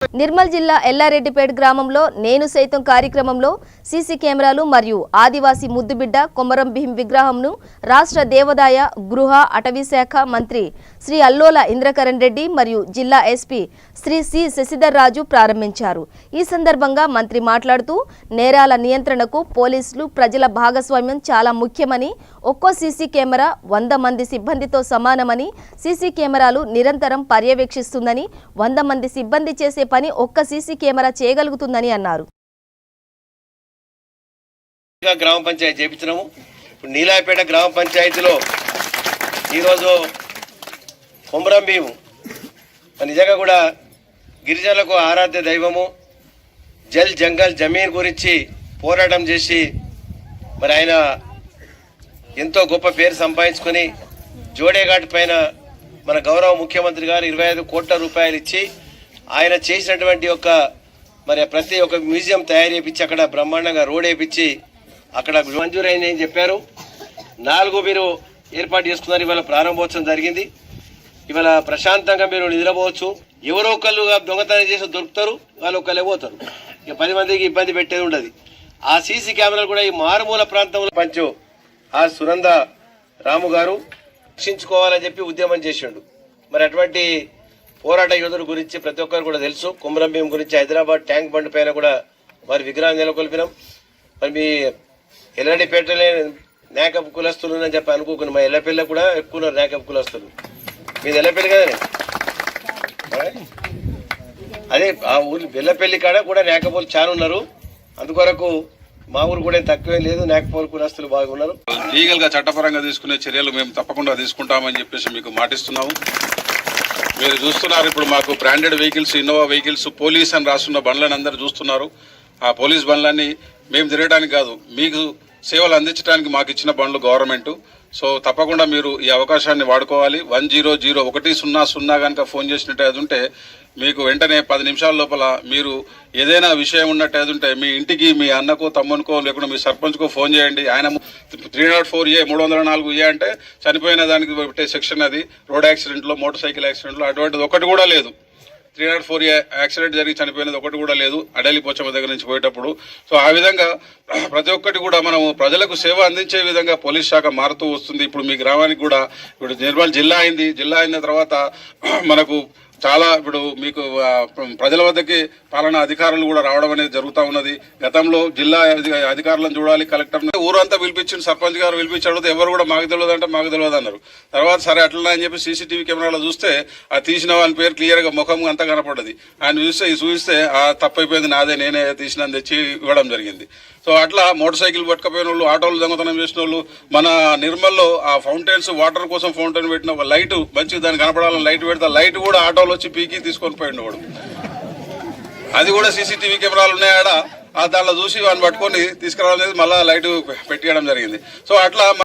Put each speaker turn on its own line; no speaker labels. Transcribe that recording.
నిర్మల్ జిల్లా ఎల్లారెడ్డిపేట గ్రామంలో నేను సైతం కార్యక్రమంలో సీసీ కెమెరాలు మరియు ఆదివాసీ ముద్దుబిడ్డ కొమరం భీం విగ్రహంను రాష్ట్ర దేవాదాయ గృహ అటవీ శాఖ మంత్రి శ్రీ అల్లోల ఇంద్రకరణ్ రెడ్డి మరియు జిల్లా ఎస్పీ శ్రీ సి శశిధర్ రాజు ప్రారంభించారు। ఈ సందర్భంగా మంత్రి మాట్లాడుతూ నేరాల నియంత్రణకు పోలీసులు ప్రజల భాగస్వామ్యం చాలా ముఖ్యమని, ఒక్కో సీసీ కెమెరా 100 మంది సిబ్బందితో సమానమని, సీసీ కెమెరాలు నిరంతరం పర్యవేక్షిస్తుందని, 100 మంది సిబ్బంది చేసే పని ఒక్క సీసీ కెమెరా చేయగలుగుతుందని అన్నారు।
గ్రామ పంచాయతీ చేపించినాము। ఇప్పుడు నీలాయపేట గ్రామ పంచాయతీలో ఈరోజు కొమరం భీం నిజంగా కూడా గిరిజనులకు ఆరాధ్య దైవము, జల్ జంగల్ జమీన్ గురించి పోరాటం చేసి మరి ఆయన ఎంతో గొప్ప పేరు సంపాదించుకొని జోడేఘాట్ పైన మన గౌరవ ముఖ్యమంత్రి గారు 25 కోట్ల రూపాయలు ఇచ్చి ఆయన చేసినటువంటి మరి ప్రతి ఒక్క మ్యూజియం తయారు చేయించి అక్కడ బ్రహ్మాండంగా రోడ్ వేయించి అక్కడ మంజూరైందని చెప్పారు। 4 మీరు ఏర్పాటు చేసుకున్నారు। ఇవాళ ప్రారంభోత్సవం జరిగింది। ఇవాళ ప్రశాంతంగా మీరు నిద్రపోవచ్చు। ఎవరో ఒకళ్ళు దొంగతనం చేసి దొరుకుతారు, వాళ్ళు ఒకళ్ళే పోతారు। ఇక 10 మందికి ఇబ్బంది పెట్టేది ఉండదు। ఆ సీసీ కెమెరాలు కూడా ఈ మారుమూల ప్రాంతంలో పంచు ఆ సునంద రాము గారు రక్షించుకోవాలని చెప్పి ఉద్యమం చేసిండు। మరి అటువంటి పోరాట యోధుల గురించి ప్రతి ఒక్కరు కూడా తెలుసు। కొమరం భీం గురించి హైదరాబాద్ ట్యాంక్ బండ్ పైన కూడా వారి విగ్రహం నెలకొల్పినాం। మరి మీ ఎల్లారెడ్డిపేటలో నేకప్ కులస్తులు అని చెప్పి అనుకోకుండా మా ఎల్లపల్లి కూడా ఎక్కువ నేకప్ కులస్తులు। మీది ఎల్లపల్లి కదా, అదే ఆ ఊరు ఎల్లపల్లి కాడ కూడా నేకపోలు చాలా ఉన్నారు। అందుకొరకు మా ఊరు కూడా తక్కువే లేదు, నేకపోలు కులస్తులు బాగున్నారు।
లీగల్ గా చట్టపరంగా తీసుకునే చర్యలు మేము తప్పకుండా తీసుకుంటామని చెప్పేసి మీకు మాటిస్తున్నాము। మీరు చూస్తున్నారు, ఇప్పుడు మాకు branded vehicles, Innova vehicles, police అని రాస్తున్న బండ్లను అందరూ చూస్తున్నారు। ఆ పోలీస్ బండ్లన్నీ మేము తిరగడానికి కాదు, మీకు సేవలు అందించడానికి మాకు ఇచ్చిన బండ్లు గవర్నమెంట్। సో తప్పకుండా మీరు ఈ అవకాశాన్ని వాడుకోవాలి। 100 కనుక ఫోన్ చేసినట్టు ఉంటే మీకు వెంటనే 10 నిమిషాల లోపల మీరు ఏదైనా విషయం ఉన్నట్టు ఉంటే మీ ఇంటికి మీ అన్నకో తమ్మునికో లేకుండా మీ సర్పంచ్కో ఫోన్ చేయండి। ఆయన 304A 304A అంటే చనిపోయిన దానికి పెట్టే సెక్షన్ అది। రోడ్ యాక్సిడెంట్లో, మోటార్ సైకిల్ యాక్సిడెంట్లో అటువంటిది ఒకటి కూడా లేదు। 304A యాక్సిడెంట్ జరిగి చనిపోయినది ఒకటి కూడా లేదు అడలి పోచమ్మ దగ్గర నుంచి పోయేటప్పుడు। సో ఆ విధంగా ప్రతి ఒక్కటి కూడా మనం ప్రజలకు సేవ అందించే విధంగా పోలీస్ శాఖ మారుతూ వస్తుంది। ఇప్పుడు మీ గ్రామానికి కూడా ఇప్పుడు నిర్మల్ జిల్లా అయింది। జిల్లా అయిన తర్వాత మనకు చాలా ఇప్పుడు మీకు ప్రజల వద్దకి పాలనా అధికారులు కూడా రావడం అనేది జరుగుతూ ఉన్నది। గతంలో జిల్లా అధికారులను చూడాలి, కలెక్టర్ ఊరంతా పిలిపించింది, సర్పంచ్ గారు పిలిపించాడు, ఎవరు కూడా మాకు తెలియదు అంటే మాకు తెలియదు అన్నారు। తర్వాత సరే అట్లా అని చెప్పి సీసీటీవీ కెమెరాలో చూస్తే ఆ తీసిన వాళ్ళ పేరు క్లియర్ గా ముఖం అంతా కనపడ్డది। ఆయన చూస్తే ఆ తప్పైపోయింది నాదే, నేనే తీసినని తెచ్చి ఇవ్వడం జరిగింది। సో అట్లా మోటార్ సైకిల్ పట్టుకపోయిన వాళ్ళు, ఆటోలు దొంగతనం చేసిన వాళ్ళు, మన నిర్మల్లో ఆ ఫౌంటైన్స్ వాటర్ కోసం ఫౌంటైన్ పెట్టిన ఒక లైట్ మంచిగా దాన్ని కనపడాలని లైట్ పెడితే లైట్ కూడా ఆటోలు వచ్చి పీకి తీసుకొని పోయిండు వాడు। అది కూడా సీసీటీవీ కెమెరాలు ఉన్నాయాడ, దాంట్లో చూసి వాడిని పట్టుకొని తీసుకురావడం అనేది మళ్ళీ లైట్ పెట్టియడం జరిగింది। సో అట్లా